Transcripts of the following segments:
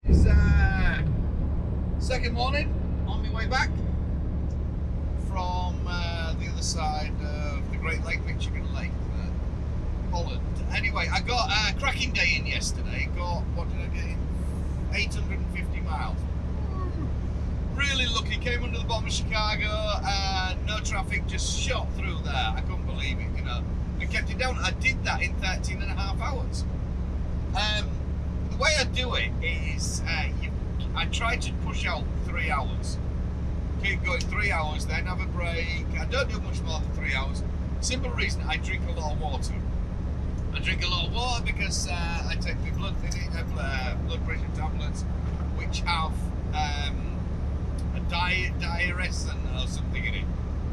It's second morning on my way back from the other side of the Great Lake, Michigan Lake, Holland. Anyway, I got a cracking day in yesterday. Got, what did I get in? 850 miles. Really lucky. Came under the bottom of Chicago and no traffic, just shot through there. I couldn't believe it, you know. I kept it down. I did that in 13 and a half hours. The way I do it is I try to push out 3 hours. Keep going 3 hours, then have a break. I don't do much more than 3 hours. Simple reason, I drink a lot of water. I drink a lot of water because I take my blood pressure tablets, which have a diuresin or something in it,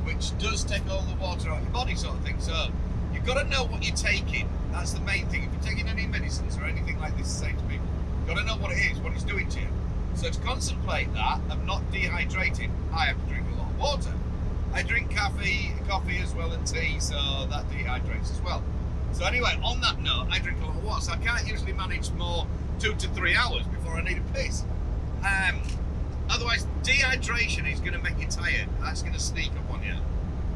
which does take all the water out of your body, sort of thing. So you've got to know what you're taking. That's the main thing. If you're taking any medicines or anything like this, say to people, you've got to know what it is, what it's doing to you. So to contemplate that of not dehydrating, I have to drink a lot of water. I drink coffee as well, and tea, so that dehydrates as well. So anyway, on that note, I drink a lot of water, so I can't usually manage more 2 to 3 hours before I need a piss. Otherwise, dehydration is going to make you tired. That's going to sneak up on you.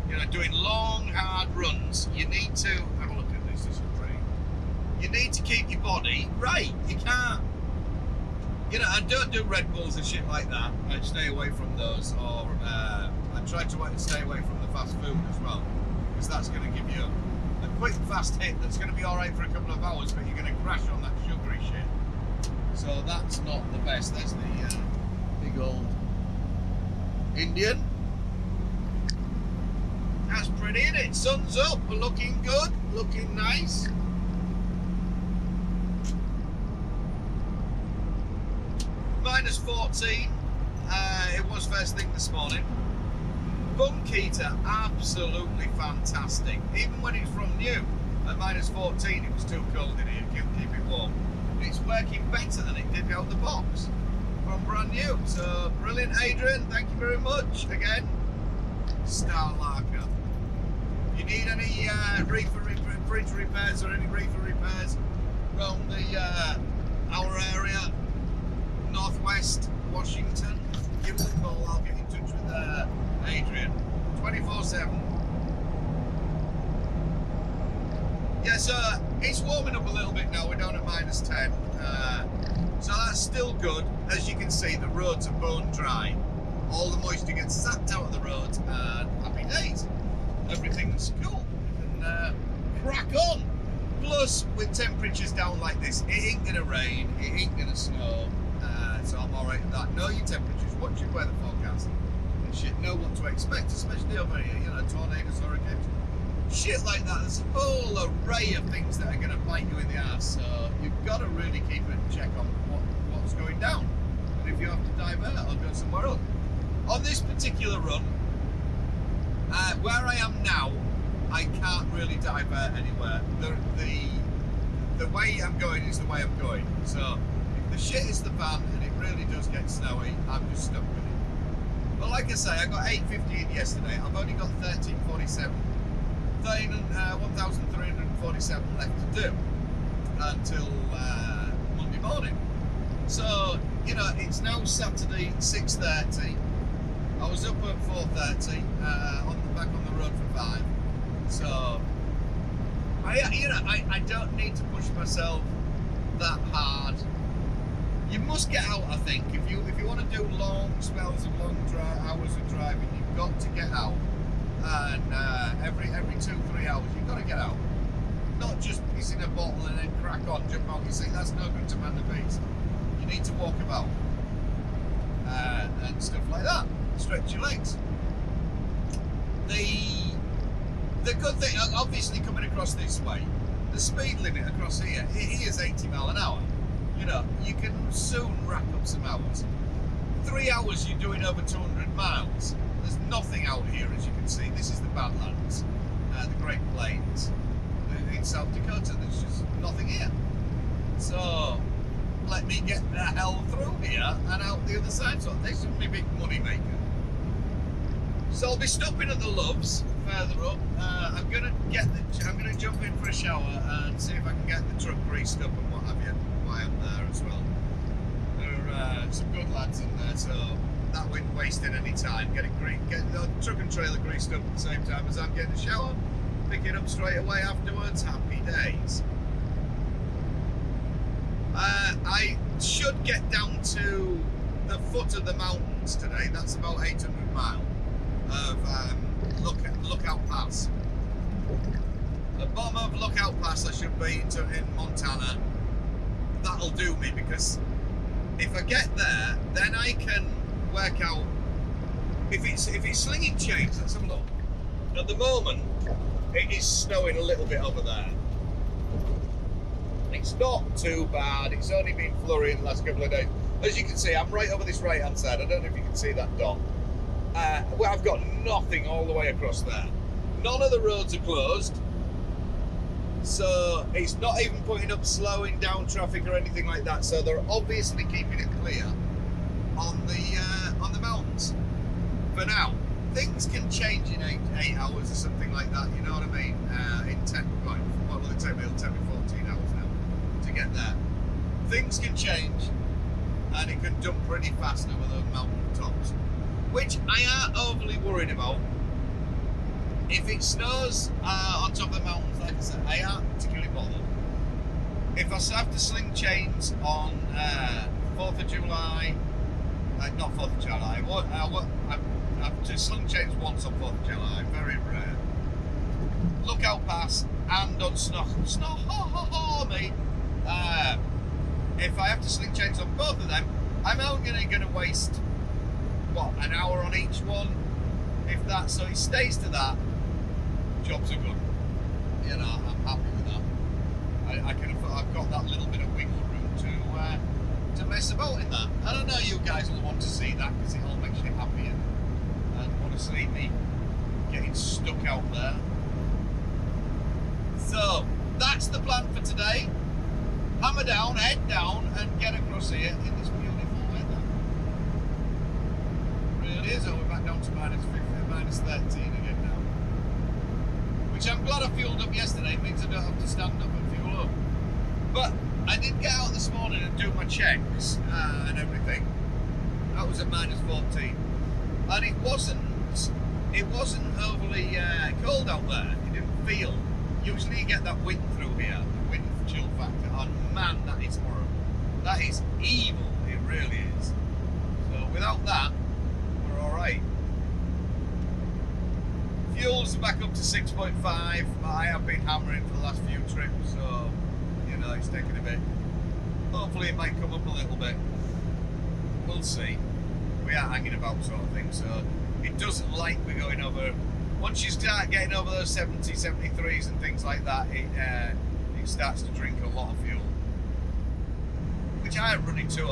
You know, doing long, hard runs, you need to have a look at this. This is great. You need to keep your body right. You can't. You know, I don't do Red Bulls and shit like that. I stay away from those, or I try to stay away from the fast food as well, because that's going to give you a quick, fast hit that's going to be all right for a couple of hours, but you're going to crash on that sugary shit. So that's not the best. There's the big old Indian. That's pretty, isn't it? Sun's up, we're looking good, looking nice. Minus 14, it was first thing this morning. Bunk heater, absolutely fantastic. Even when it's from new, at minus 14, it was too cold in here, couldn't keep it warm. But it's working better than it did out of the box from brand new. So brilliant, Adrian, thank you very much again. Star Larker. If you need any fridge repairs or any reefer repairs around the our area, Northwest Washington, give us a call. I'll get in touch with Adrian 24/7. Yeah, so it's warming up a little bit now. We're down at minus 10, so that's still good. As you can see, the roads are bone dry. All the moisture gets sapped out of the roads, and happy days. Everything's cool. We can crack on. Plus, with temperatures down like this, it ain't gonna rain, it ain't gonna snow. So I'm alright with that. Know your temperatures, watch your weather forecast, and shit, know what to expect, especially over here, you know, tornadoes, hurricanes, shit like that. There's a whole array of things that are going to bite you in the ass, so you've got to really keep a check on what's going down, and if you have to divert or go somewhere else. On this particular run, where I am now, I can't really divert anywhere. The way I'm going is the way I'm going, so the shit is the van and it really does get snowy, I'm just stuck with it. But like I say, I got 850 in yesterday, I've only got 1347, 1,347 left to do until Monday morning. So, you know, it's now Saturday 6:30, I was up at 4:30, back on the road for 5, so I don't need to push myself that hard. You must get out, I think. If you want to do long spells of long hours of driving, you've got to get out. And every 2-3 hours, you've got to get out. Not just piss in a bottle and then crack on, jump out your seat. That's no good to man the beast. You need to walk about and stuff like that. Stretch your legs. The good thing, obviously, coming across this way, the speed limit across here, it is 80 mile an hour. You know, you can soon rack up some hours. 3 hours you're doing over 200 miles. There's nothing out here, as you can see. This is the Badlands, the Great Plains. In South Dakota, there's just nothing here. So, let me get the hell through here and out the other side. So this is my big money maker. So I'll be stopping at the Loves further up. I'm gonna jump in for a shower and see if I can get the truck greased up and what have you while I'm there as well. some good lads in there, so that wasn't wasting any time. Getting the truck and trailer greased up at the same time as I'm getting a shower, picking up straight away afterwards. Happy days. I should get down to the foot of the mountains today. That's about 800 miles of Lookout Pass. The bottom of Lookout Pass I should be in Montana. That'll do me, because if I get there, then I can work out if it's slinging chains. Let's have a look. At the moment, it is snowing a little bit over there. It's not too bad. It's only been flurrying the last couple of days. As you can see, I'm right over this right-hand side. I don't know if you can see that dot. Well, I've got nothing all the way across there. None of the roads are closed. So it's not even putting up slowing down traffic or anything like that. So they're obviously keeping it clear on the mountains for now. Things can change in 8 hours or something like that. You know what I mean? In 10, what will it take me? It'll take me 14 hours now to get there. Things can change, and it can dump pretty fast over those mountain tops, which I aren't overly worried about. If it snows on top of the mountains, like I said, I aren't particularly bothered. If I have to sling chains on 4th of July, not 4th of July, I have to sling chains once on 4th of July, very rare. Lookout Pass and on snow, mate. If I have to sling chains on both of them, I'm only going to waste, what, an hour on each one? If that, so it stays to that, jobs are good. You know, I'm happy with that. I've got that little bit of wiggle room to mess about in that. I don't know, you guys will want to see that, because it all makes you happy and want to see me getting stuck out there. So that's the plan for today. Hammer down, head down, and get across here in this beautiful weather. Really is. Oh, we're back down to minus 13 again now. Which I'm glad I fueled up yesterday. It means I don't have to stand up and fuel up. But I did get out this morning and do my checks and everything. That was at minus 14, and it wasn't overly cold out there. It didn't feel. Usually you get that wind through here, the wind chill factor, and man, that is horrible. That is evil, it really is. So without that, we're alright. Fuel's back up to 6.5, but I have been hammering for the last few trips, so, you know, it's taking a bit. Hopefully it might come up a little bit. We'll see. We are hanging about sort of thing, so it doesn't like we're going over. Once you start getting over those 70, 73s and things like that, it starts to drink a lot of fuel. Which I ain't running too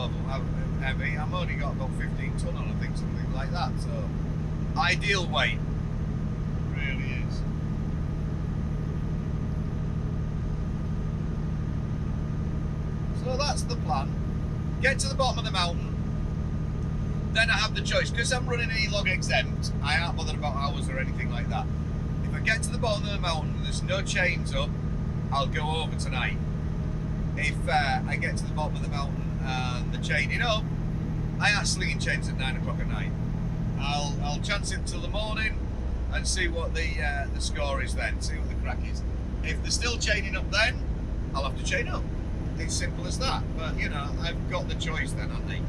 heavy. I've only got about 15 ton on, I think, something like that. So, ideal weight. Really is. So that's the plan. Get to the bottom of the mountain. Then I have the choice, because I'm running E-log exempt, I aren't bothered about hours or anything like that. If I get to the bottom of the mountain and there's no chains up, I'll go over tonight. If I get to the bottom of the mountain and the chaining up, I aren't slinging chains at 9 o'clock at night. I'll chance it till the morning and see what the score is then, see what the crack is. If they're still chaining up then, I'll have to chain up. It's simple as that. But, you know, I've got the choice then, haven't I?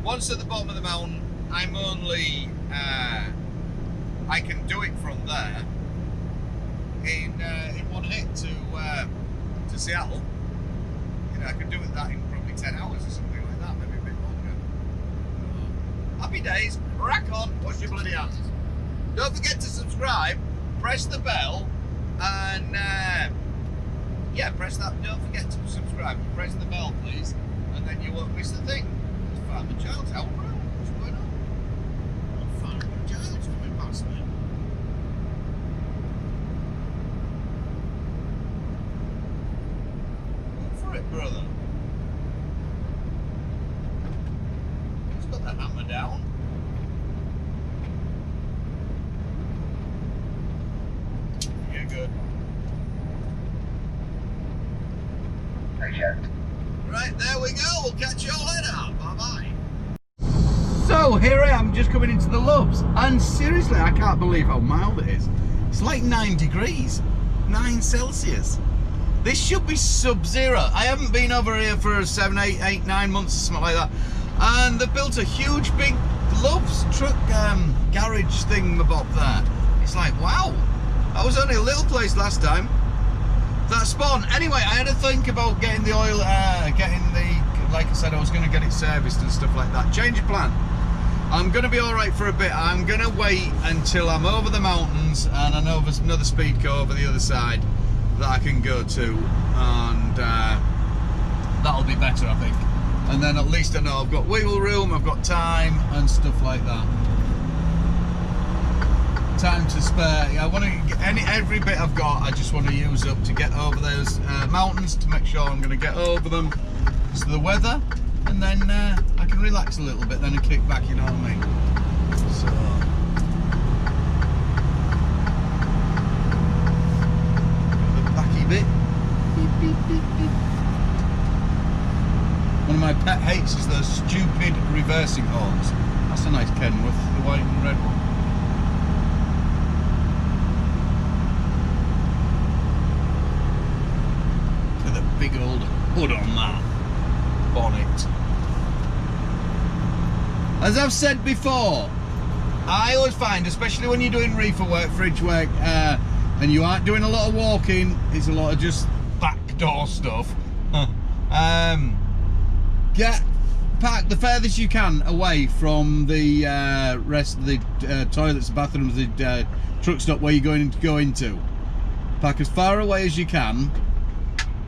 Once at the bottom of the mountain, I'm only, I can do it from there in one hit to Seattle. You know, I can do that in probably 10 hours or something like that, maybe a bit longer. Happy days, crack on, wash your bloody hands. Don't forget to subscribe, press the bell, and yeah, press that. Don't forget to subscribe, press the bell, please, and then you won't miss the thing. Find the child's out road. What's going on? I'll find the child's coming past me. Go for it, brother. He's got the hammer down. You're good. Right, there we go. We'll catch you all later. Bye-bye. So here I am, just coming into the Loves, and seriously, I can't believe how mild it is. It's like 9 degrees, 9 Celsius. This should be sub-zero. I haven't been over here for 7, 8, 9 months or something like that. And they've built a huge big Loves truck garage thing-mabob there. It's like, wow, that was only a little place last time. That's spot on. Anyway, I had to think about getting the oil, like I said, I was going to get it serviced and stuff like that. Change of plan. I'm going to be alright for a bit. I'm going to wait until I'm over the mountains and I know there's another speed car over the other side that I can go to, and that'll be better, I think. And then at least I know I've got wiggle room, I've got time and stuff like that. Time to spare. I want to get every bit I've got. I just want to use up to get over those mountains, to make sure I'm going to get over them. So the weather, and then I can relax a little bit, then I kick back. You know what I mean? So. Bit. Beep, beep, beep, beep. One of my pet hates is those stupid reversing horns. That's a nice Kenworth, the white and red one. With a big old hood on that bonnet. As I've said before, I always find, especially when you're doing reefer work, fridge work, and you aren't doing a lot of walking, it's a lot of just backdoor stuff. Park the furthest you can away from the rest of the toilets, the bathrooms, the truck stop where you're going to go into. Park as far away as you can.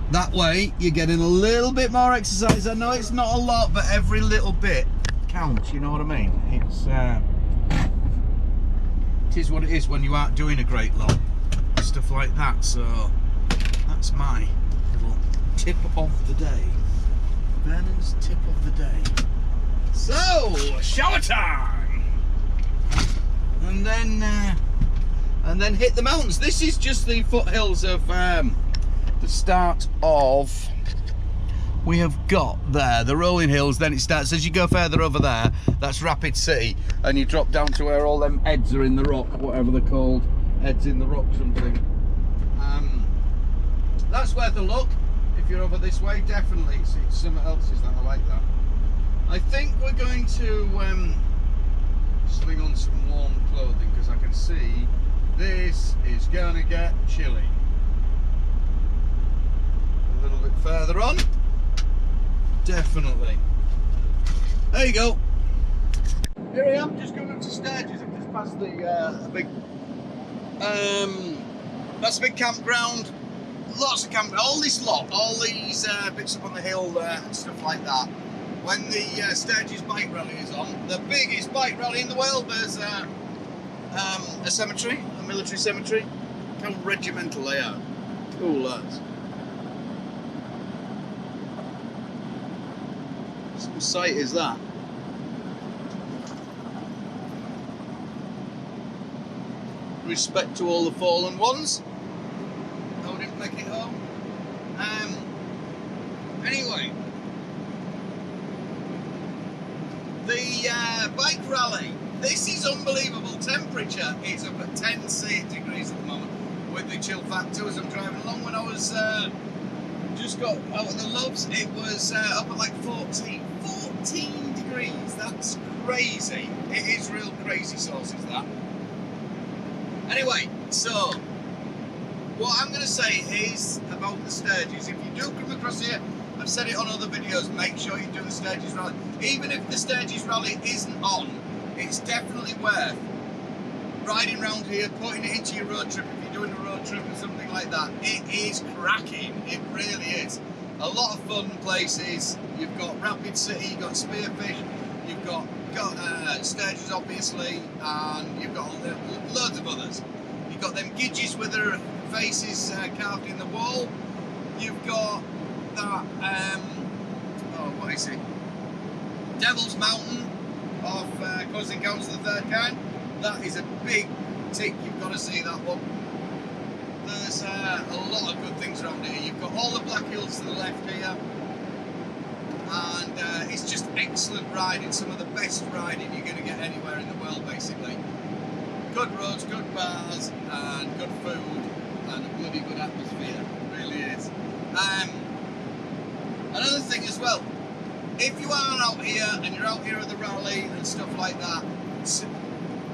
That way you're getting a little bit more exercise. I know it's not a lot, but every little bit counts, you know what I mean? It is what it is when you aren't doing a great lot. Stuff like that. So that's my little tip of the day. Vernon's tip of the day. So shower time, and then hit the mountains. This is just the foothills of the start of. We have got there the rolling hills. Then it starts as you go further over there. That's Rapid City, and you drop down to where all them heads are in the rock, whatever they're called. Heads in the rock something. That's worth a look if you're over this way. Definitely, it's something else is that I like that. I think we're going to sling on some warm clothing because I can see this is going to get chilly. A little bit further on, definitely. There you go. Here I am, just going up to Sturgis. I've just passed the big. That's a big campground. Lots of campground. All these bits up on the hill there and stuff like that. When the Sturgis bike rally is on, the biggest bike rally in the world, there's a cemetery, a military cemetery. Look how regimental they are. Cool lads. What sight is that? Respect to all the fallen ones. I didn't make it home. Anyway, the bike rally. This is unbelievable. Temperature is up at 10 degrees at the moment with the chill factor as I'm driving along. When I was just got out of the Loves, it was up at like 14 degrees. That's crazy. It is real crazy sauce, is that? Anyway, so what I'm going to say is about the Sturgis. If you do come across here, I've said it on other videos, make sure you do the Sturgis rally. Even if the Sturgis rally isn't on, it's definitely worth riding around here, putting it into your road trip if you're doing a road trip or something like that. It is cracking, it really is. A lot of fun places. You've got Rapid City, you've got Spearfish, you've got Sturgis obviously, and you've got loads of others. You've got them gidges with their faces carved in the wall. You've got that, what is it? Devil's Mountain off Close Encounters of the Third Kind. That is a big tick, you've got to see that one. There's a lot of good things around here. You've got all the Black Hills to the left here. and it's just excellent riding, some of the best riding you're going to get anywhere in the world basically. Good roads, good bars, and good food, and a bloody good atmosphere, it really is. Another thing as well, if you are out here and you're out here at the rally and stuff like that,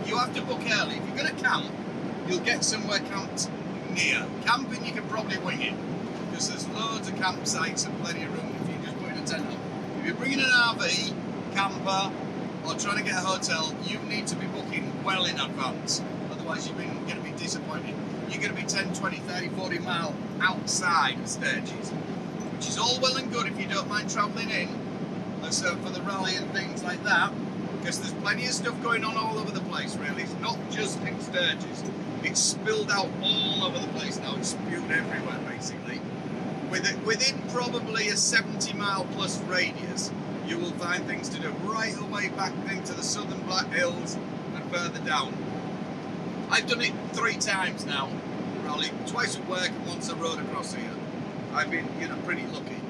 you have to book early. If you're going to camp, you'll get somewhere camped near. Camping you can probably wing it, because there's loads of campsites and plenty of room if you just put in a tent up. If you're bringing an RV, camper, or trying to get a hotel, you need to be booking well in advance, otherwise you're going to be disappointed. You're going to be 10, 20, 30, 40 mile outside of Sturgis, which is all well and good if you don't mind travelling in, so for the rally and things like that, because there's plenty of stuff going on all over the place really. It's not just in Sturgis, it's spilled out all over the place now, it's spewed everywhere basically. Within probably a 70 mile plus radius, you will find things to do right away back into the southern Black Hills and further down. I've done it 3 times now, rally, twice at work and once I rode across here. I've been, you know, pretty lucky.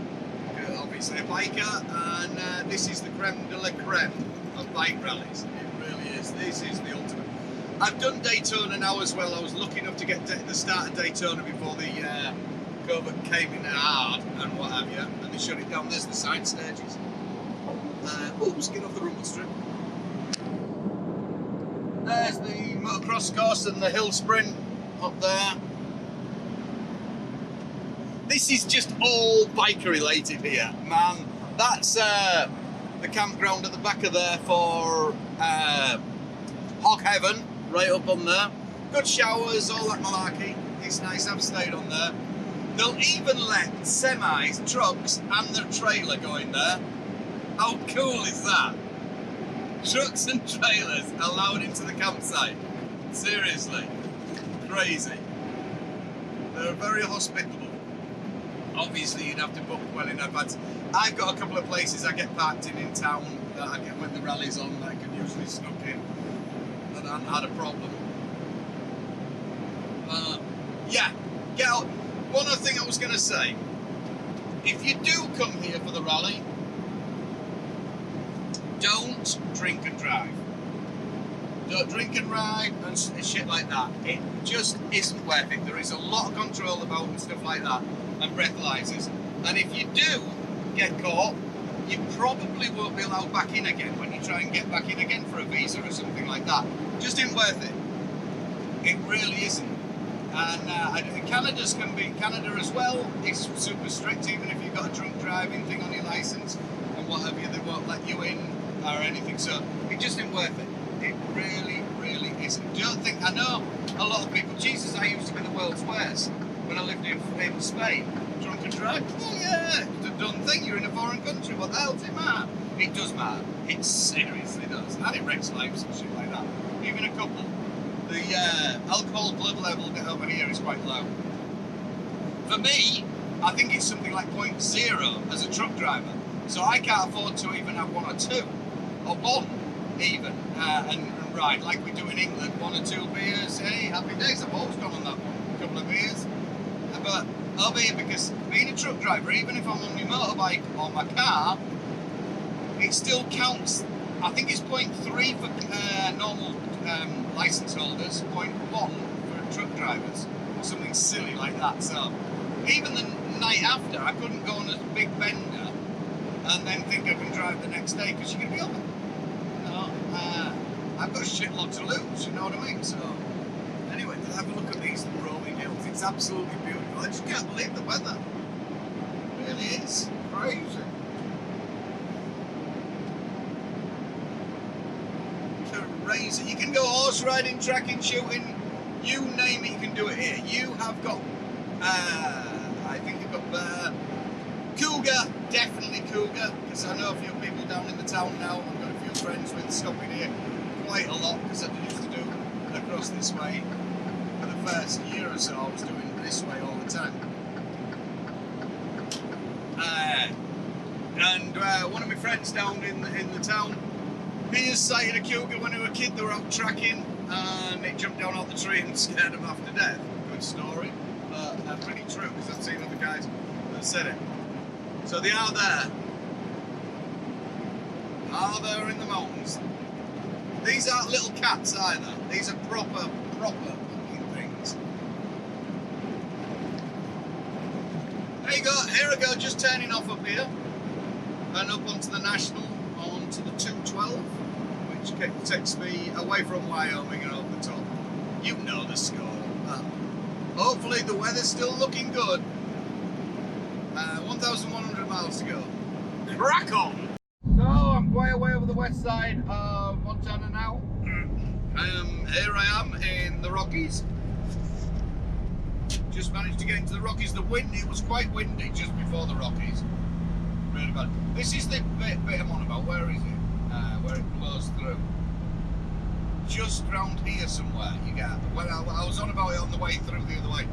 Obviously a biker, and this is the creme de la creme of bike rallies. It really is. This is the ultimate. I've done Daytona now as well. I was lucky enough to get the start of Daytona before the COVID came in hard and what have you, and they shut it down. There's the side stages. Oops, get off the rumble strip. There's the motocross course and the hill sprint up there. This is just all biker related here, man. That's the campground at the back of there for Hog Heaven, right up on there. Good showers, all that malarkey. It's nice, I've stayed on there. They'll even let semis, trucks and their trailer go in there. How cool is that? Trucks and trailers allowed into the campsite. Seriously, crazy. They're very hospitable. Obviously, you'd have to book well in advance. I've got a couple of places I get parked in town that I get when the rally's on that I can usually snuck in, and I haven't had a problem. Yeah, get out. One other thing I was going to say, if you do come here for the rally, don't drink and drive. Don't drink and ride and shit like that. It just isn't worth it. There is a lot of control about and stuff like that, and breathalyzers. And if you do get caught, you probably won't be allowed back in again when you try and get back in again for a visa or something like that. Just isn't worth it. It really isn't. And Canada as well is super strict, even if you've got a drunk driving thing on your license and what have you, they won't let you in or anything. So it just isn't worth it. It really, really isn't. Don't think, I know a lot of people, Jesus, I used to be the world's worst when I lived in Spain. Drunk and drive, oh yeah, it's a done thing, you're in a foreign country, what the hell does it matter? It does matter, it seriously does, and it wrecks lives and shit like that. Even a couple. The alcohol blood level over here is quite low. For me, I think it's something like 0.0 as a truck driver, so I can't afford to even have 1 or 2, or 1 even, and ride like we do in England, 1 or 2 beers. Hey, happy days, I've always gone on that one, a couple of beers. But over here, because being a truck driver, even if I'm on my motorbike or my car, it still counts. I think it's 0.3 for normal license holders, 0.1 for truck drivers, or something silly like that. So even the night after, I couldn't go on a big bender and then think I can drive the next day because you're going to be on it. You know, I've got shit lot to lose, you know what I mean? So anyway, have a look at these rolling hills. It's absolutely beautiful. I just can't believe the weather. It really is crazy. Crazy. You can go horse riding, tracking, shooting, you name it, you can do it here. You have got, I think you've got cougar, definitely cougar, because I know a few people down in the town now. I've got a few friends with stopping here quite a lot because I used to do across this way. For the first year or so, I was doing this way all the time. And one of my friends down in the town, he has sighted a cougar when he was a kid. They were out tracking and it jumped down out the tree and scared him half to death. Good story, but pretty true because I've seen other guys that said it. So they are there. are there in the mountains. These aren't little cats either. These are proper fucking things. There you go. Here I go, just turning off up here and up onto the National, onto the 212, which takes me away from Wyoming and over the top. You know the score. Hopefully the weather's still looking good. 1,100 miles to go. Crack on! So I'm quite away over the west side of Montana now. Here I am in the Rockies. Just managed to get into the Rockies. It was quite windy just before the Rockies. Really bad. This is the bit I'm on about. Where is it? Where it blows through. Just round here somewhere. You get. When I was on about it on the way through the other way.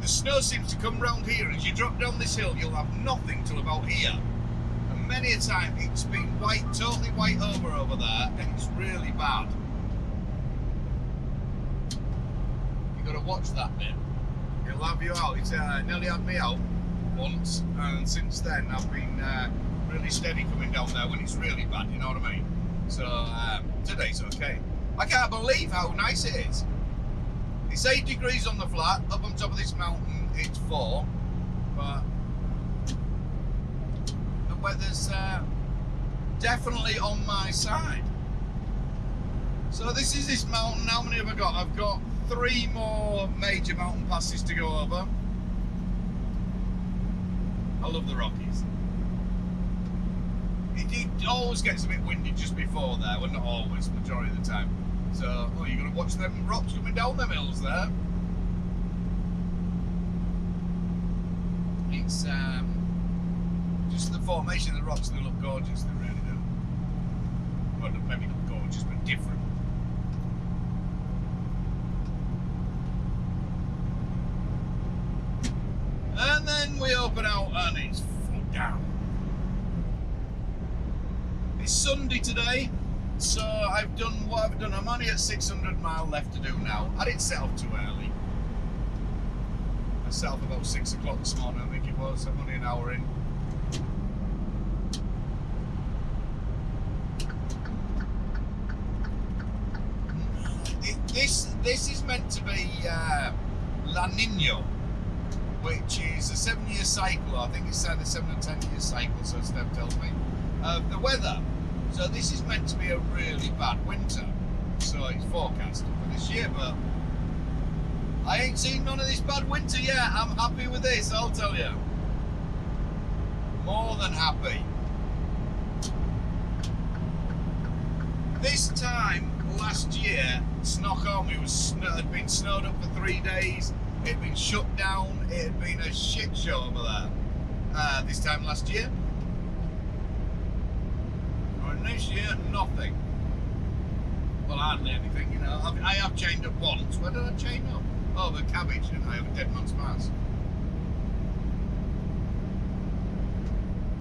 The snow seems to come round here. As you drop down this hill, you'll have nothing till about here. And many a time it's been white, totally white over there, and it's really bad. You got to watch that bit. It'll have you out. It's nearly had me out once, and since then I've been really steady coming down there when it's really bad. You know what I mean? So today's okay. I can't believe how nice it is. It's 8 degrees on the flat. Up on top of this mountain, it's 4. But the weather's definitely on my side. So this is this mountain. How many have I got? I've got 3 more major mountain passes to go over. I love the Rockies. It always gets a bit windy just before there. Well, not always, majority of the time. So, oh, you're going to watch them rocks coming down them hills there. It's just the formation of the rocks, they look gorgeous, they really do. Well, maybe not gorgeous, but different. And then we open out and it's full down. It's Sunday today. So I've done what I've done. I'm only at 600 mile left to do now. I didn't set off too early. I set off about 6 o'clock this morning, I think it was. I'm only an hour in. This is meant to be La Nina, which is a 7-year cycle. I think it's either 7 or 10 year cycle, so Steph tells me, of the weather. So this is meant to be a really bad winter. So it's forecast for this year, but I ain't seen none of this bad winter yet. I'm happy with this, I'll tell you. More than happy. This time last year, Snoqualmie had been snowed up for 3 days. It had been shut down. It had been a shit show over there. This time last year. This year, nothing. Well, hardly anything, you know. I have chained up once. Where did I chain up? Oh, the cabbage, didn't I? Have a dead man's pass.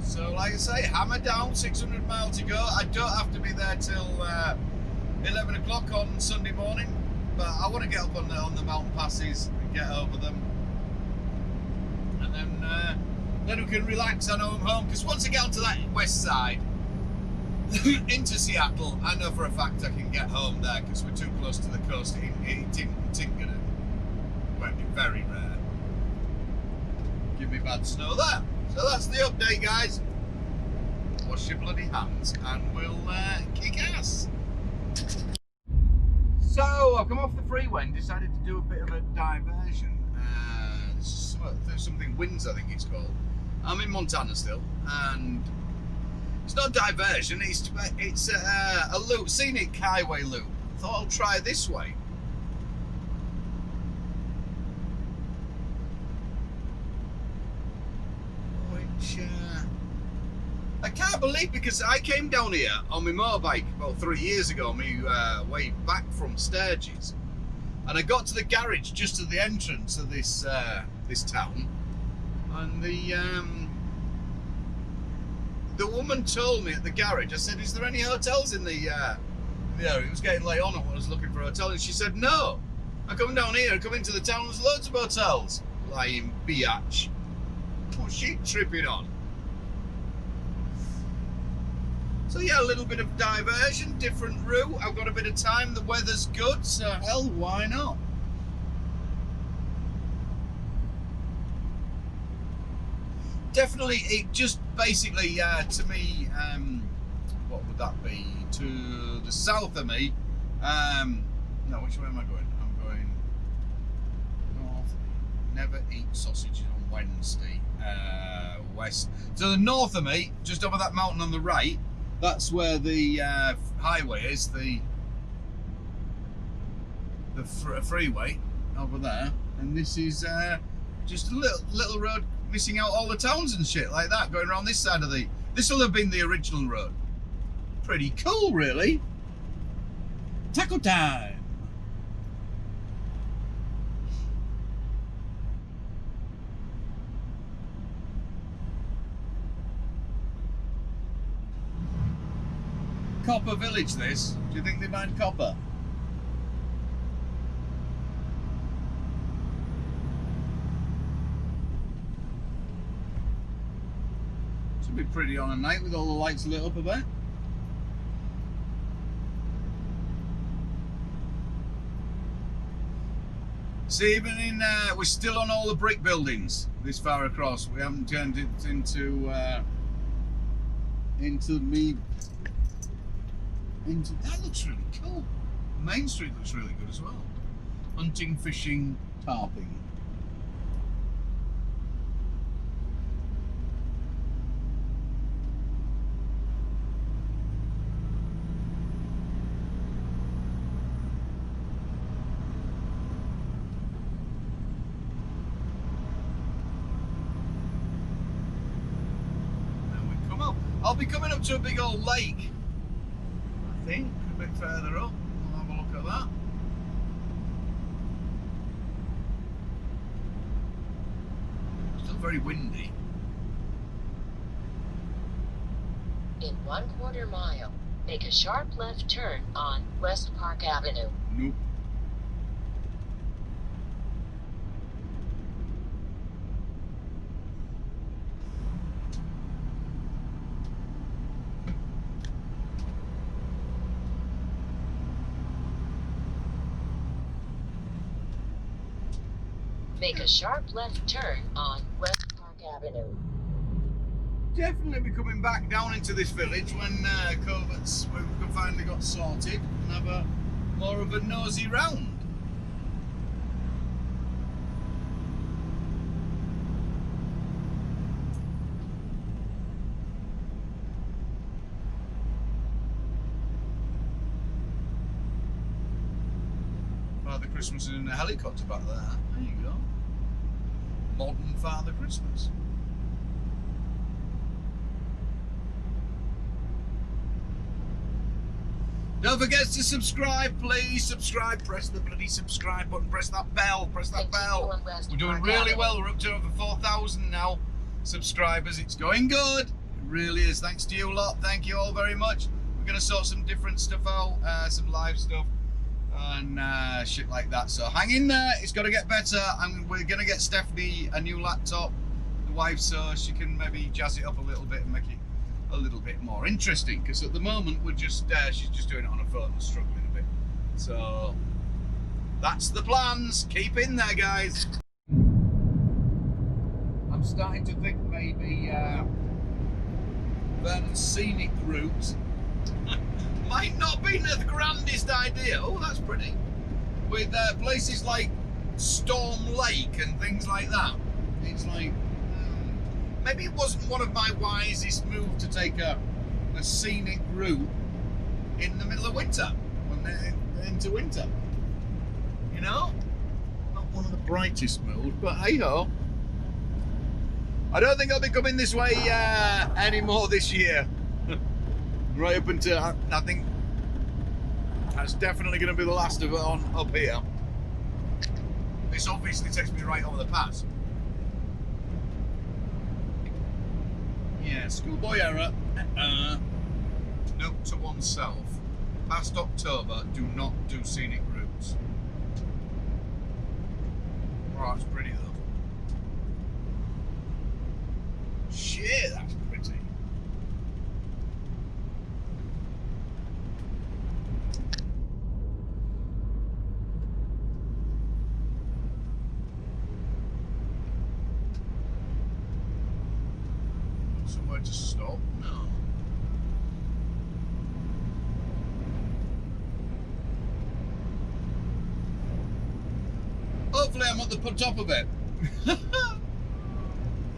So, like I say, hammer down, 600 miles to go. I don't have to be there till 11 o'clock on Sunday morning, but I want to get up on the mountain passes and get over them. And then we can relax. I know I'm home, because once I get onto that west side, into Seattle, I know for a fact I can get home there because we're too close to the coast. It ain't gonna be very rare. Give me bad snow there. So that's the update, guys. Wash your bloody hands and we'll kick ass. So I've come off the freeway and decided to do a bit of a diversion. This is something Winds, I think it's called. I'm in Montana still, and it's not diversion, it's a loop, scenic highway loop. Thought I'll try this way. Which, I can't believe, because I came down here on my motorbike about 3 years ago, me way back from Sturgis. And I got to the garage just at the entrance of this this town. And the woman told me at the garage, I said, is there any hotels in the area? It was getting late on and I was looking for a hotel, and she said, no. I come down here, I come into the town, there's loads of hotels. Lying biatch. What's she tripping on? So So yeah, a little bit of diversion, different route. I've got a bit of time, the weather's good, so hell, why not? Definitely, it just basically, to me, what would that be? To the south of me, no, which way am I going? I'm going north. Never eat sausages on Wednesday. West. To the north of me, just over that mountain on the right, that's where the highway is, the freeway over there, and this is just a little road missing out all the towns and shit like that, going around this side of the. This will have been the original road. Pretty cool, really. Taco time. Copper Village, this. Do you think they mine copper? Should be pretty on a night with all the lights lit up a bit. See, even in we're still on all the brick buildings this far across. We haven't turned it into that looks really cool. Main Street looks really good as well. Hunting, fishing, tarping. And we come up. I'll be coming up to a big old lake. I think a bit further up. We'll have a look at that. Still very windy. In 1/4 mile, make a sharp left turn on West Park Avenue. Nope. Make a sharp left turn on West Park Avenue. Definitely be coming back down into this village when COVID's we've finally got sorted and have a more of a nosy round. Father Christmas is in a helicopter back there. There you go. Modern Father Christmas. Don't forget to subscribe, please. Subscribe, press the bloody subscribe button, press that bell, press that bell. We're doing really well. We're up to over 4,000 now subscribers. It's going good. It really is. Thanks to you lot. Thank you all very much. We're going to sort some different stuff out, some live stuff and shit like that. So hang in there. It's going to get better. And we're going to get Stephanie a new laptop, the wife, so she can maybe jazz it up a little bit and make it a little bit more interesting, because at the moment we're just she's just doing it on her phone and struggling a bit. So that's the plans. Keep in there, guys. I'm starting to think maybe Vern's scenic route might not be the grandest idea. Oh, that's pretty. With places like Storm Lake and things like that. It's like maybe it wasn't one of my wisest moves to take a scenic route in the middle of winter, when they're into winter. You know? Not one of the brightest moves, but hey ho. I don't think I'll be coming this way anymore this year. Right up until, I think that's definitely going to be the last of it on up here. This obviously takes me right over the pass. Yeah, schoolboy error. Note to oneself. Past October, do not do scenic routes. Oh, that's pretty though. Shit, that's pretty. nowhere to stop. No. Hopefully I'm at the top of it.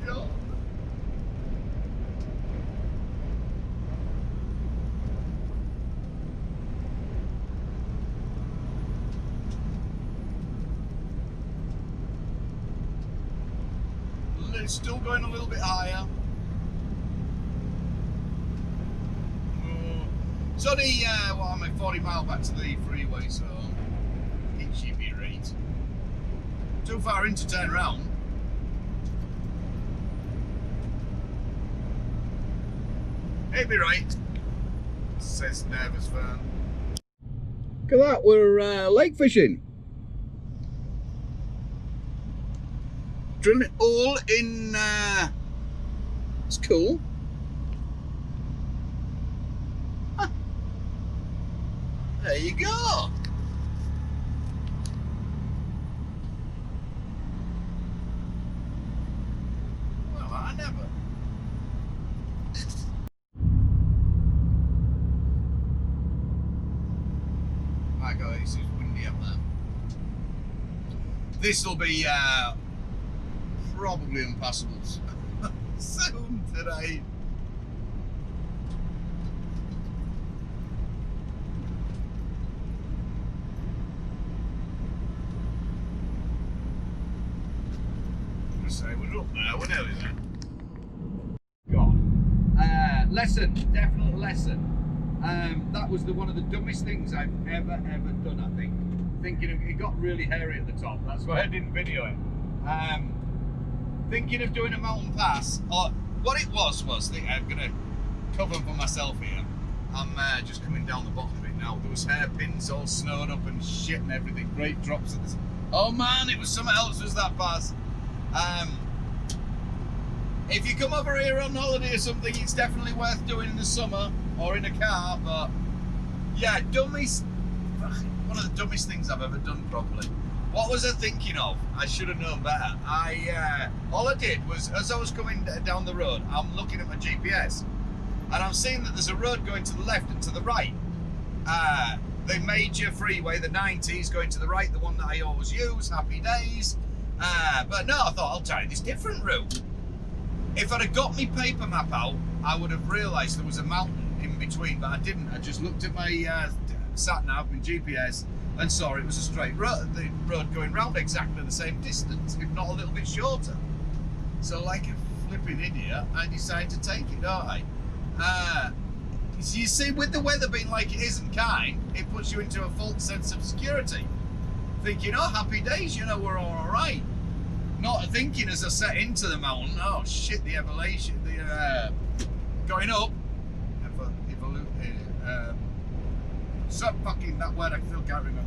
God. It's still going a little bit higher. It's only, what am I, 40 mile back to the freeway, so it should be right. Too far in to turn around. It'd be right, says nervous Vern. Look at that, we're lake fishing. Drilling it all in, it's cool. Huh. There you go. Well, I never. My God, this is windy up there. This will be, probably impassable soon today. I'm gonna say we're up there, we're nearly there. God. Lesson, definite lesson. That was one of the dumbest things I've ever done, I think. Thinking of, it got really hairy at the top, that's why I didn't video it. Thinking of doing a mountain pass, or what it was, I'm going to cover for myself here. I'm just coming down the bottom of it now. There was hairpins all snowed up and shit and everything. Great drops of this. Oh man, it was something else was that pass. If you come over here on holiday or something, it's definitely worth doing in the summer or in a car, but yeah, dummies, one of the dumbest things I've ever done properly. What was I thinking of? I should have known better. All I did was, as I was coming down the road, I'm looking at my GPS, and I'm seeing that there's a road going to the left and to the right. The major freeway, the 90s, going to the right, the one that I always use, happy days. But no, I thought I'll try this different route. If I'd have got my paper map out, I would have realised there was a mountain in between, but I didn't. I just looked at my sat nav, my GPS, and saw it was a straight road, the road going round exactly the same distance, if not a little bit shorter. So like a flipping idiot, I decided to take it, don't I? So you see, with the weather being like it isn't kind, it puts you into a false sense of security. Thinking, oh, happy days, you know, we're all right. Not thinking as I set into the mountain, oh shit, the elevation, the going up, so fucking that word I still can't remember.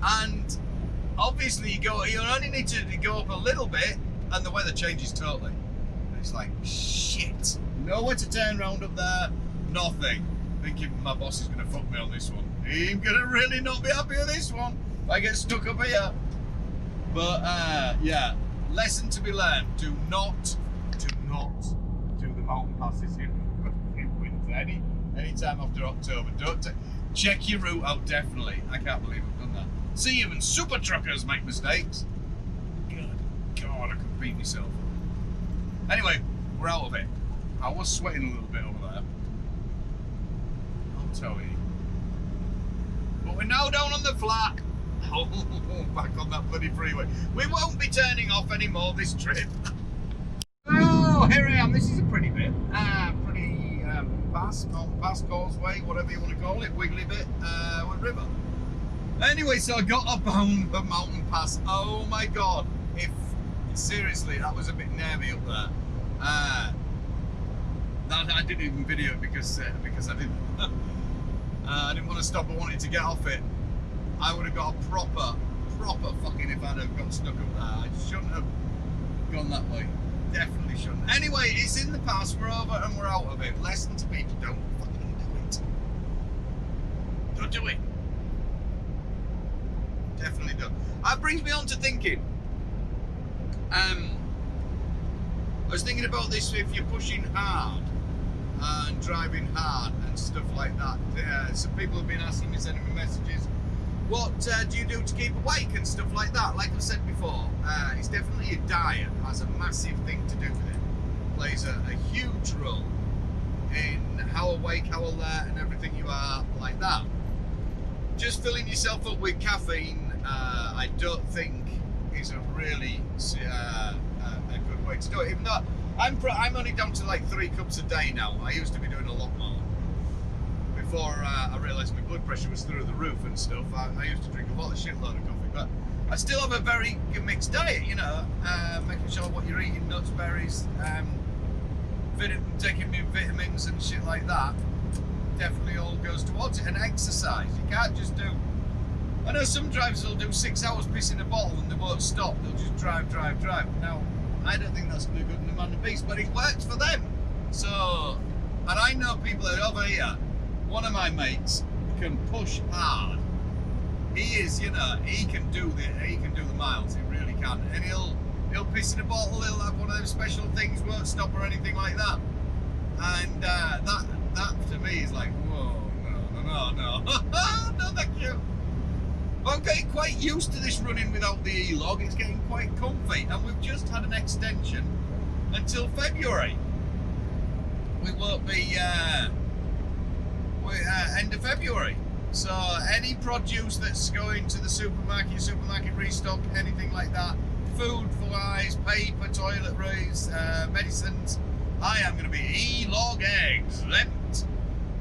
And obviously you only need to go up a little bit, and the weather changes totally. And it's like shit, nowhere to turn around up there, nothing. Thinking my boss is gonna fuck me on this one. He's gonna really not be happy with this one if I get stuck up here. But yeah, lesson to be learned: do not do the mountain passes in winter. Any time after October. Don't check your route out, definitely. I can't believe I've done that. See, even super truckers make mistakes. Good God, I could beat myself. Anyway, we're out of it. I was sweating a little bit over there, I'll tell you. But we're now down on the flat. Oh, back on that bloody freeway. We won't be turning off anymore this trip. Oh, here I am. This is a pretty bit. Mountain pass, causeway, whatever you want to call it, wiggly bit, with river. Anyway, so I got up on the mountain pass. Oh my God! Seriously, that was a bit nervy up there. That I didn't even video it because I didn't. I didn't want to stop. I wanted to get off it. I would have got a proper fucking if I'd have got stuck up there. I shouldn't have gone that way. Definitely shouldn't. Anyway, it's in the past, we're over and we're out of it. Lesson to people, don't fucking do it. Don't do it. Definitely don't. That brings me on to thinking. I was thinking about this if you're pushing hard and driving hard and stuff like that. Some people have been asking me, sending me messages, what do you do to keep awake and stuff like that? Like I've said before, it's definitely your diet has a massive thing to do with it. Plays a huge role in how awake, how alert and everything you are like that. Just filling yourself up with caffeine, I don't think is a really a good way to do it. Even though I'm only down to like 3 cups a day now. I used to be doing a lot more. Before I realised my blood pressure was through the roof and stuff, I used to drink a lot of shitload of coffee. But I still have a very mixed diet, you know, making sure what you're eating, nuts, berries, taking new vitamins and shit like that. Definitely all goes towards it. And exercise, you can't just do. I know some drivers will do 6 hours pissing a bottle and they won't stop. They'll just drive. Now, I don't think that's going to be good in the man and beast, but it works for them. So, and I know people that are over here. One of my mates can push hard. He is, you know, he can do the miles. He really can. And he'll piss in a bottle. He'll have one of those special things, won't stop or anything like that. And that to me is like, whoa, no, no, thank you. I'm getting quite used to this running without the E-log. It's getting quite comfy, and we've just had an extension until February. We won't be end of February. So any produce that's going to the supermarket restock, anything like that, food wise, paper, toiletries, medicines, I am going to be E-log exempt.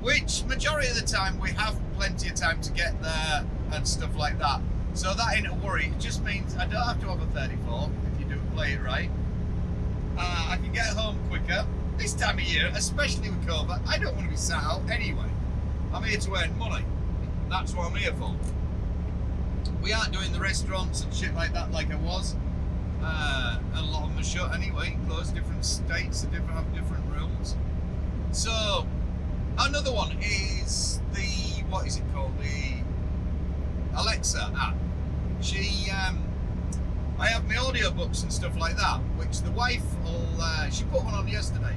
Which majority of the time we have plenty of time to get there and stuff like that. So that ain't a worry. It just means I don't have to have a 34 if you do play it right. I can get home quicker. This time of year, especially with COVID, I don't want to be sat out anyway. I'm here to earn money. That's what I'm here for. We aren't doing the restaurants and shit like that like I was. A lot of them are shut anyway, closed, different states, have different rules. So, another one is the, what is it called? The Alexa app. I have my audiobooks and stuff like that, which the wife will, she put one on yesterday.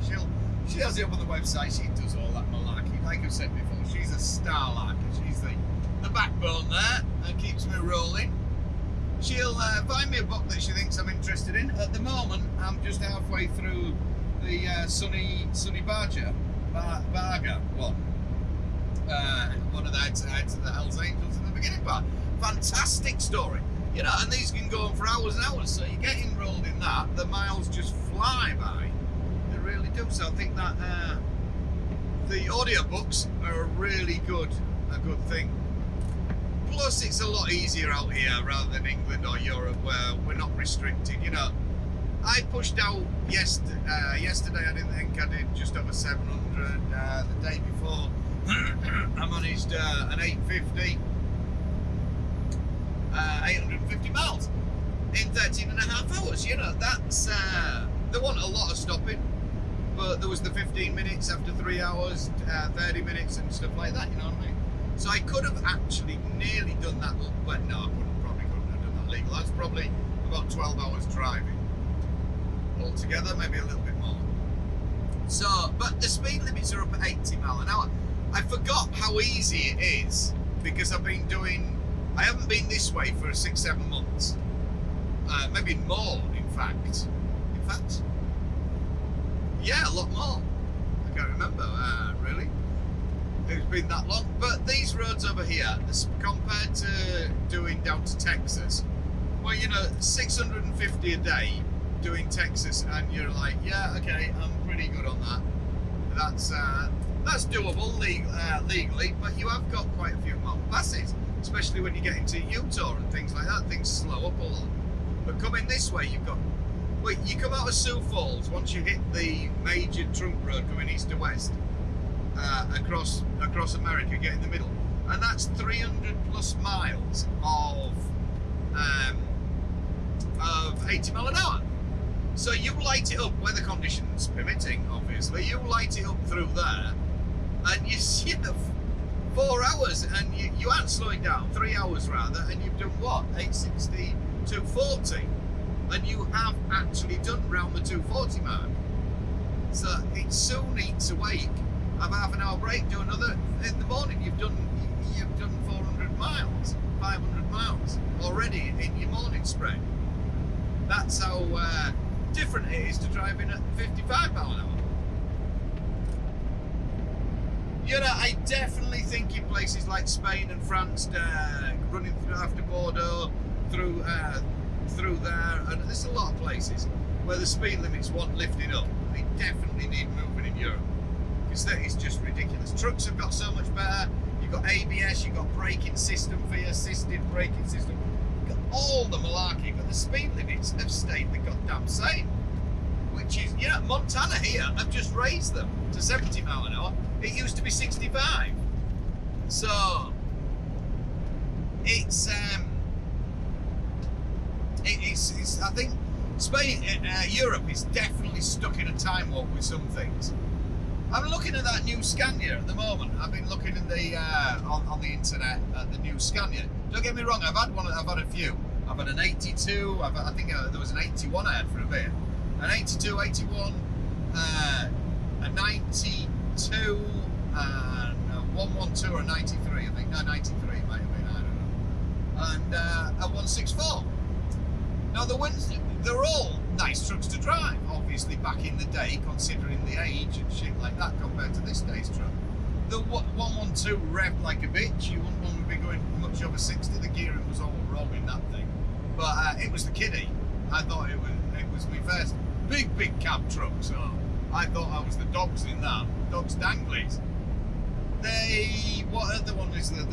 She has it up on the website, she does all that malarkey. Like I've said before, she's a star larker. She's the backbone there and keeps me rolling. She'll find me a book that she thinks I'm interested in. At the moment, I'm just halfway through the Sonny Barger one. One of the heads of the Hells Angels in the beginning part. Fantastic story. You know, and these can go on for hours and hours, so you get enrolled in that, the miles just fly by. They really do. So I think that the audiobooks are a good thing. Plus, it's a lot easier out here rather than England or Europe where we're not restricted. You know, I pushed out yesterday. I didn't think I did just over 700. The day before, I managed an 850 miles in 13 and a half hours. You know, that's there wasn't a lot of stopping, but there was the 15 minutes after 3 hours, 30 minutes and stuff like that. You know what I mean? So I could have actually nearly done that, but no, I probably couldn't have done that legal. That's probably about 12 hours driving altogether, maybe a little bit more. So, but the speed limits are up at 80 mile an hour. I forgot how easy it is because I haven't been this way for 6-7 months. Maybe more, in fact. Yeah, a lot more. I can't remember, really. It's been that long. But these roads over here, compared to doing down to Texas, well, you know, 650 a day doing Texas, and you're like, yeah, okay, I'm pretty good on that. That's doable legally, but you have got quite a few more passes, especially when you get into Utah and things like that. Things slow up a lot. But coming this way, you come out of Sioux Falls, once you hit the major trunk road going east to west, across America, get in the middle, and that's 300 plus miles of 80 mile an hour. So you light it up, weather conditions permitting, obviously, you light it up through there, and you see the 4 hours, and you aren't slowing down, 3 hours rather, and you've done what, 860 to 40. and you have actually done round the 240 mark. So it soon eats away. Have half an hour break, do another. In the morning, you've done 400 miles, 500 miles already in your morning spread. That's how different it is to driving at 55 mile an hour. You know, I definitely think in places like Spain and France, running through after Bordeaux, through there, and there's a lot of places where the speed limits want lifting up. They definitely need moving in Europe, because that is just ridiculous. Trucks have got so much better. You've got ABS, you've got braking system for your assisted braking system. You've got all the malarkey, but the speed limits have stayed the goddamn same. Which is, yeah, Montana here have just raised them to 70 mile an hour. It used to be 65. So it's I think Spain, Europe is definitely stuck in a time warp with some things. I'm looking at that new Scania at the moment. I've been looking at the on the internet at the new Scania. Don't get me wrong, I've had a few. I've had an 82. I think there was an 81 I had for a bit. An 82, 81, a 92, and a 112 or a 93. I think no 93 it might have been. I don't know. And a 164. Now the ones, they're all nice trucks to drive, obviously back in the day, considering the age and shit like that compared to this day's truck. The 112 revved like a bitch. You wouldn't want to be going much over 60. The gearing was all wrong in that thing. But it was the kiddie. I thought it was my first big cab truck, so I thought I was the dogs in that. Dogs danglies. What other one is there?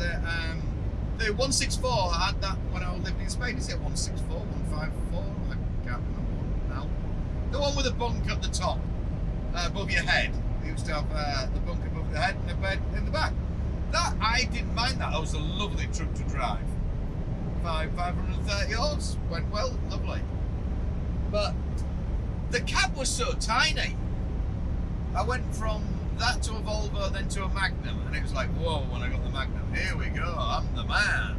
The 164, I had that when I was living in Spain. Is it 164, 154? I can't remember now. The one with a bunk at the top, above your head. They used to have the bunk above the head and a bed in the back. That, I didn't mind that. It was a lovely truck to drive. 530 horse, went well, lovely. But the cab was so tiny. I went from that to a Volvo, then to a Magnum, and it was like, whoa, when I got the Magnum, here we go, I'm the man.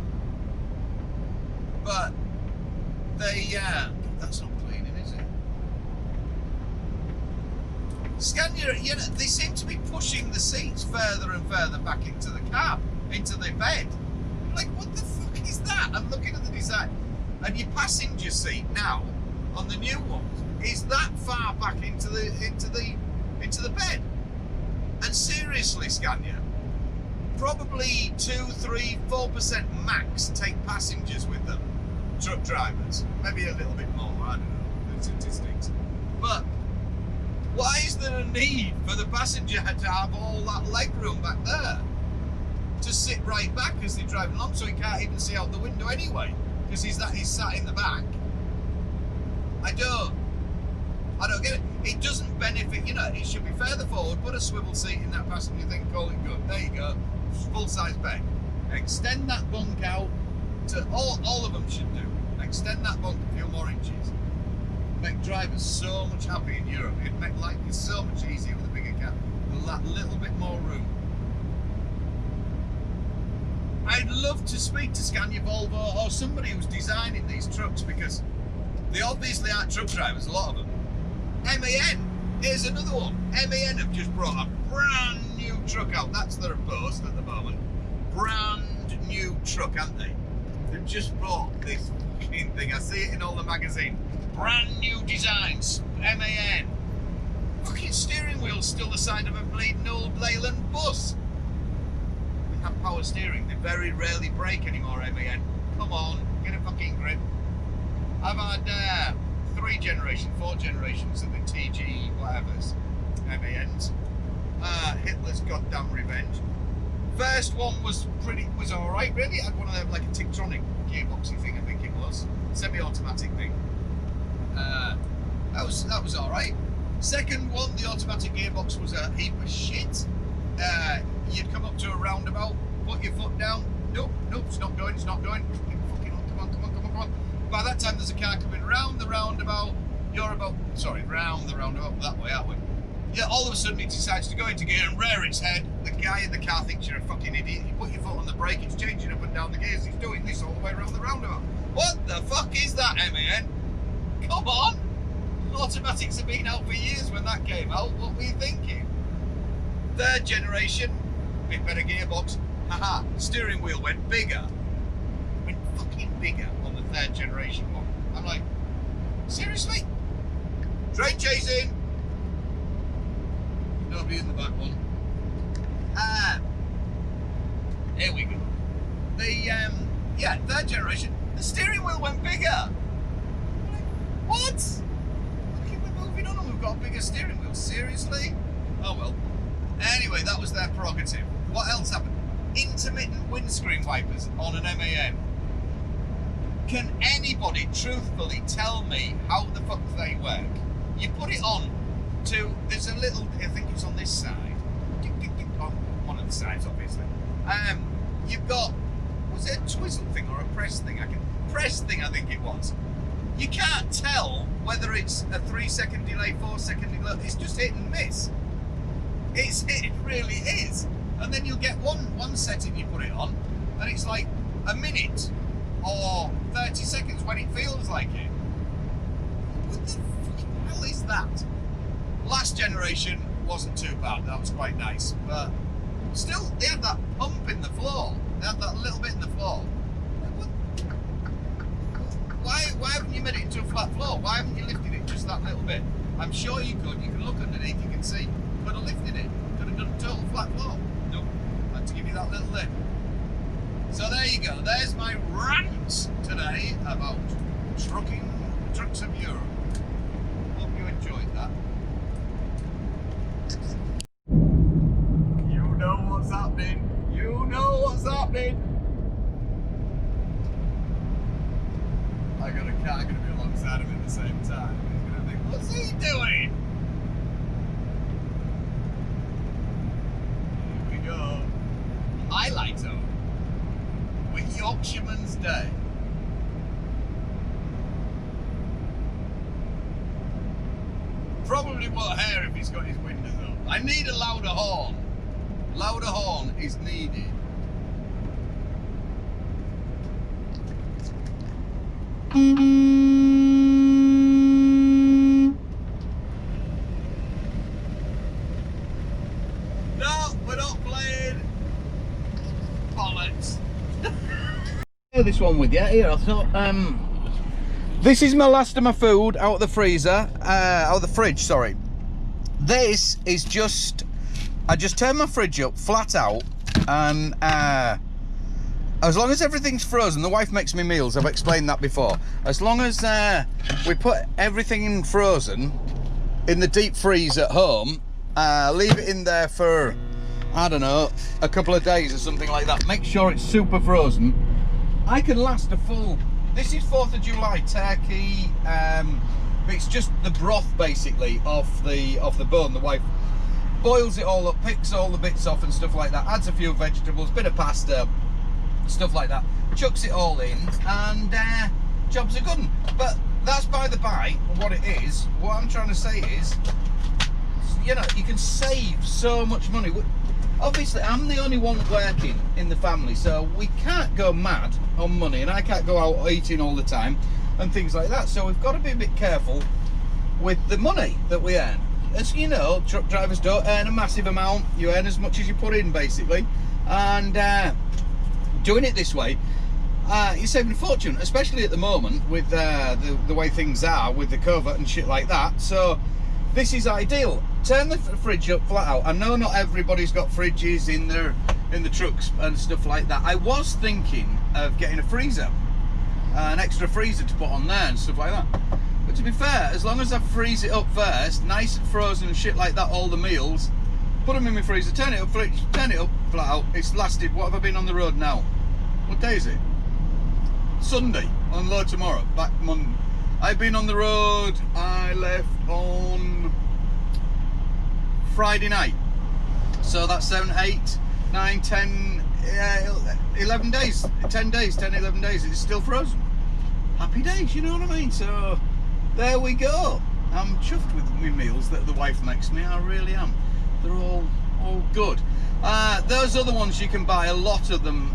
But that's not cleaning, is it? Scania, you know, they seem to be pushing the seats further and further back into the cab, into the bed. I'm like, what the fuck is that? I'm looking at the design, and your passenger seat now on the new ones is that far back into the bed. And seriously, Scania, probably 2, 3, 4% max take passengers with them. Truck drivers, maybe a little bit more, I don't know the statistics. But why is there a need for the passenger to have all that leg room back there? To sit right back as they're driving along, so he can't even see out the window anyway, because he's sat in the back. I don't get it. It doesn't benefit, you know, it should be further forward, put a swivel seat in that passenger thing, call it good. There you go, full size bed. Extend that bunk out to, all of them should do. Extend that bunk a few more inches. Make drivers so much happier in Europe. It'd make life so much easier with a bigger cab. With that little bit more room. I'd love to speak to Scania, Volvo, or somebody who's designing these trucks, because they obviously aren't truck drivers, a lot of them. MAN, here's another one. MAN have just brought a brand new truck out. That's their boast at the moment. Brand new truck, haven't they? They've just brought this fucking thing. I see it in all the magazines. Brand new designs, MAN. Fucking steering wheel's still the side of a bleeding old Leyland bus. They have power steering. They very rarely brake anymore, MAN. Come on, get a fucking grip. I've had 3 generations, 4 generations of the TG whatever's, MANs. Hitler's goddamn revenge. First one was alright really. I had one of them, like a Tictronic gearboxy thing, I think it was. Semi-automatic thing. That was alright. Second one, the automatic gearbox was a heap of shit. You'd come up to a roundabout, put your foot down. Nope, it's not going. Fucking on, come on. By that time, there's a car coming round the roundabout. Round the roundabout that way, aren't we? Yeah, all of a sudden it decides to go into gear and rear its head. The guy in the car thinks you're a fucking idiot. You put your foot on the brake, it's changing up and down the gears. He's doing this all the way around the roundabout. What the fuck is that, MAN? come on! Automatics have been out for years when that came out. What were you thinking? Third generation, bit better gearbox. Haha, steering wheel went bigger. Went fucking bigger on the third generation one. I'm like, seriously? Train chasing! Nobody in the back one. Here we go. The third generation, the steering wheel went bigger. What? Fucking, we're moving on and we've got a bigger steering wheel. Seriously? Oh well. Anyway, that was their prerogative. What else happened? Intermittent windscreen wipers on an MAN. Can anybody truthfully tell me how the fuck they work? You put it on to, there's a little, I think it's on this side. On one of the sides, obviously. You've got, was it a twizzle thing or a press thing? Press thing, I think it was. You can't tell whether it's a 3-second delay, 4-second delay. It's just hit and miss. It really is. And then you'll get one setting you put it on, and it's like a minute or 30 seconds when it feels like it. What the fucking hell is that? Last generation wasn't too bad. That was quite nice, but still, they had that pump in the floor. They had that little bit in the floor. Why haven't you made it into a flat floor? Why haven't you lifted it just that little bit? I'm sure you could. You can look underneath, you can see. Could have lifted it. Could have done a total flat floor. Nope. Had to give you that little lift. So there you go. There's my rant today about trucks of Europe. Hope you enjoyed that. You know what's happening. You know what's happening. I got a car going to be alongside him at the same time. He's going to think, what's he doing? Here we go. Highlighter with Yorkshireman's Day. Probably won't hear if he's got his windows up. I need a louder horn. Louder horn is needed. No, we're not playing bollocks. This one with you here. I thought, this is my last of my food out of the freezer, out of the fridge. Sorry. This is just, I just turned my fridge up flat out, and as long as everything's frozen, the wife makes me meals, I've explained that before. As long as we put everything in frozen in the deep freeze at home, leave it in there for, I don't know, a couple of days or something like that. Make sure it's super frozen. I can last a full, this is 4th of July turkey, it's just the broth basically off the bone. The wife boils it all up, picks all the bits off and stuff like that, adds a few vegetables, bit of pasta, stuff like that, chucks it all in, and jobs are good. But that's by the by what it is. What I'm trying to say is, you know, you can save so much money. Obviously, I'm the only one working in the family, so we can't go mad on money, and I can't go out eating all the time and things like that. So we've got to be a bit careful with the money that we earn. As you know, truck drivers don't earn a massive amount. You earn as much as you put in, basically. And doing it this way, you're saving a fortune, especially at the moment with the way things are with the COVID and shit like that. So this is ideal. Turn the fridge up flat out. I know not everybody's got fridges in the trucks and stuff like that. I was thinking of getting a freezer, an extra freezer to put on there and stuff like that. But to be fair, as long as I freeze it up first, nice and frozen and shit like that, all the meals, put them in my freezer, turn it up flat out. It's lasted, what have I been on the road now? What day is it? Sunday. Unload tomorrow, back Monday. I've been on the road, I left on Friday night. So that's 7, 8, 9, 10, 11 days, 10 days, 10, 11 days, it's still frozen. Happy days, you know what I mean? So there we go. I'm chuffed with my meals that the wife makes me, I really am. They're all good. Those other ones you can buy, a lot of them,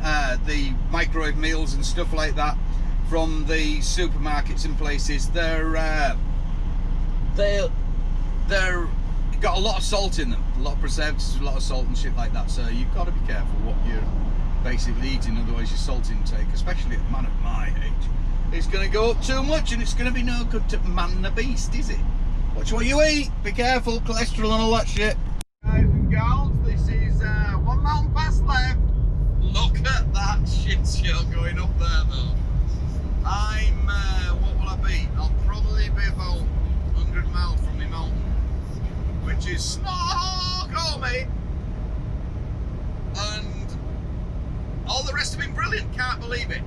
the microwave meals and stuff like that, from the supermarkets and places, they're got a lot of salt in them, a lot of preservatives, a lot of salt and shit like that. So you've got to be careful what you're basically eating, otherwise your salt intake, especially a man of my age, is going to go up too much, and it's going to be no good to man the beast, is it? Watch what you eat, be careful, cholesterol and all that shit. Guys and girls, this is 1 mountain pass left. Look at that shit show going up there though. I'm, what will I be? I'll probably be about 100 miles from my mountain, which is Snoqualmie. And all the rest have been brilliant, can't believe it.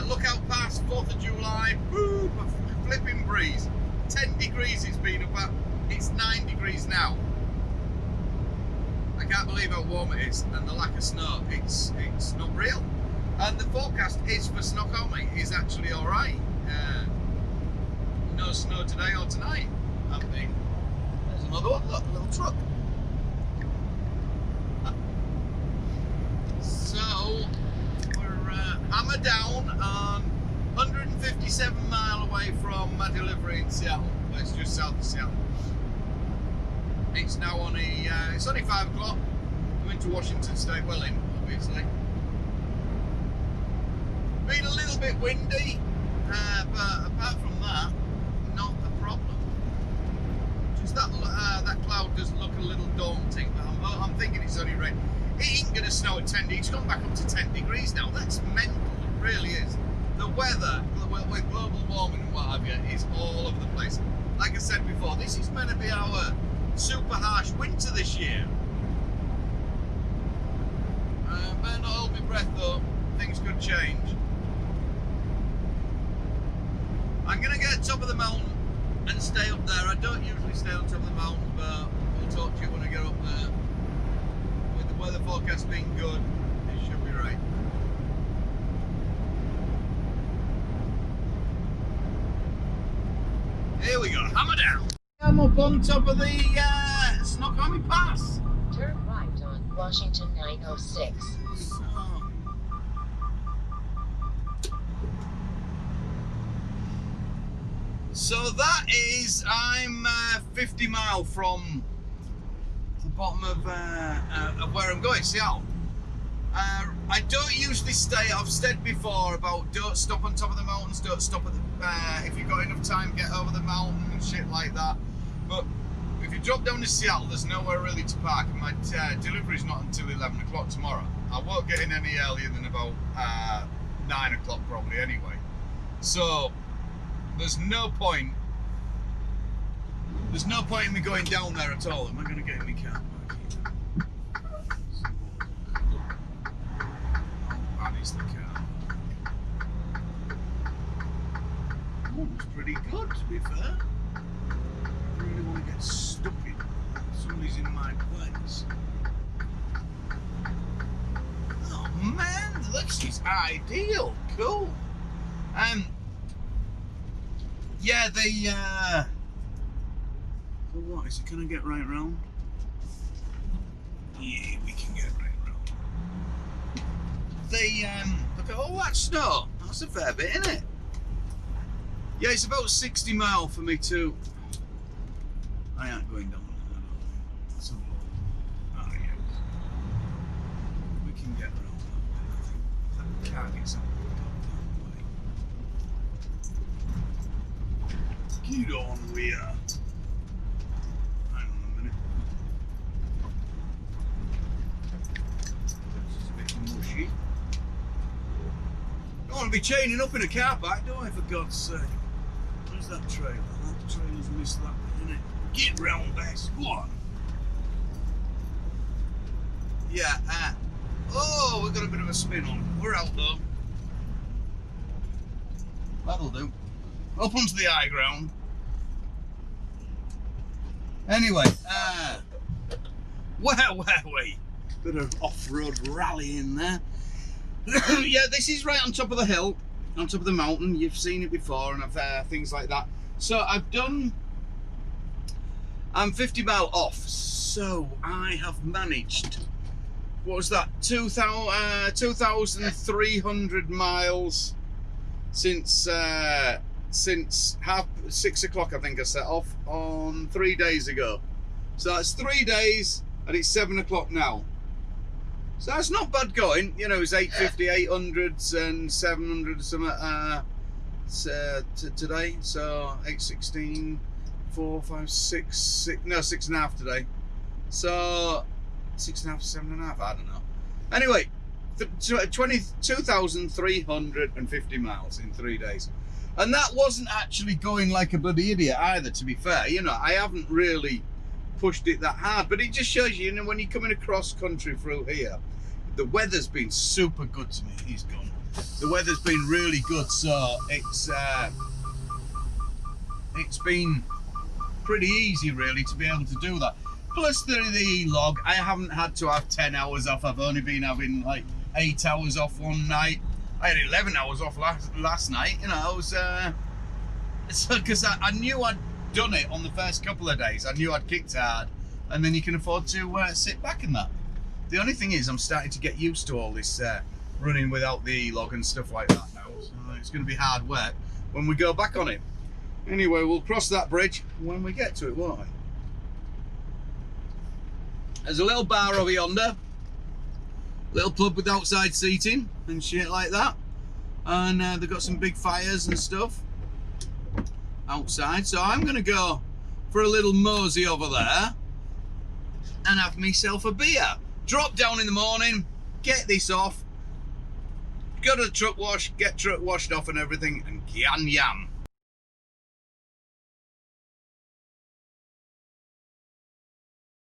Look out past 4th of July, boom, a flipping breeze. 10 degrees it's been up at, it's 9 degrees now. I can't believe how warm it is, and the lack of snow, it's not real. And the forecast is for Snoqualmie is actually alright. No snow today or tonight. I mean, there's another one, look, a little truck. So, we're hammered down on 157 mile away from my delivery in Seattle. It's just south of Seattle. It's now only, it's only 5 o'clock. I'm into Washington State, well in, obviously. Been a little bit windy, but apart from that, not a problem. Just that cloud does look a little daunting, but I'm thinking it's only rain. It ain't gonna snow at 10 degrees. It's gone back up to 10 degrees now. That's mental, it really is. The weather, with global warming and what have you, is all over the place. Like I said before, this is meant to be our super harsh winter this year. Better not hold my breath though, things could change. I'm going to get top of the mountain and stay up there. I don't usually stay on top of the mountain, but we'll talk to you when I get up there. With the weather forecast being good, it should be right. Here we go, hammer down. I'm up on top of the Snoqualmie Pass. Turn right on Washington 906. So that is, I'm 50 mile from the bottom of where I'm going, Seattle. I don't usually stay, I've said before about don't stop on top of the mountains, don't stop at the, if you've got enough time, get over the mountain and shit like that. But if you drop down to Seattle, there's nowhere really to park, and my delivery's not until 11 o'clock tomorrow. I won't get in any earlier than about 9 o'clock probably anyway. So there's no point in me going down there at all. Am I going to get in my car back here? How bad is the car? Oh, it's pretty good, to be fair. I really want to get stuck in. Somebody's in my place. Oh man, this is ideal. Cool. Yeah, so what is it? Can I get right round? Yeah, we can get right round. Look at all that snow. That's a fair bit, isn't it? Yeah, it's about 60 mile for me to. I ain't going down there, I don't think. So, oh yeah. We can get around that bit, I think. That car gets out that way. Get on, we are. Hang on a minute. This is a bit mushy. Don't want to be chaining up in a car park, do I, for God's sake? Where's that trailer? That trailer's missed that bit, innit? Get round, Bess. Go on. Yeah, oh, we've got a bit of a spin on. We're out though. That'll do. Up onto the high ground. Anyway, where were we? Bit of off-road rally in there. Yeah, this is right on top of the hill, on top of the mountain. You've seen it before, and I've things like that. So I'm 50 mile off, so I have managed, what was that, 2,300 miles since 6 o'clock, I think I set off on 3 days ago. So that's 3 days, and it's 7 o'clock now. So that's not bad going. You know, it's 850, 800s and 700 or something today. So 816, 4, 5, 6, no, 6.5 today. So 6.5, 7.5, I don't know. Anyway, 22,350 miles in 3 days. And that wasn't actually going like a bloody idiot either, to be fair. You know, I haven't really pushed it that hard, but it just shows you, you know, when you're coming across country through here, the weather's been super good to me. He's gone. The weather's been really good, so it's been pretty easy really to be able to do that. Plus the log, I haven't had to have 10 hours off. I've only been having like 8 hours off one night. I had 11 hours off last night. You know, I was because I knew I'd done it on the first couple of days. I knew I'd kicked hard, and then you can afford to sit back in that. The only thing is, I'm starting to get used to all this running without the log and stuff like that now. So it's going to be hard work when we go back on it. Anyway, we'll cross that bridge when we get to it, won't we? There's a little bar over yonder, little pub with outside seating and shit like that, and they've got some big fires and stuff outside. So I'm gonna go for a little mosey over there and have myself a beer. Drop down in the morning, get this off, go to the truck wash, get truck washed off and everything, and yan yam.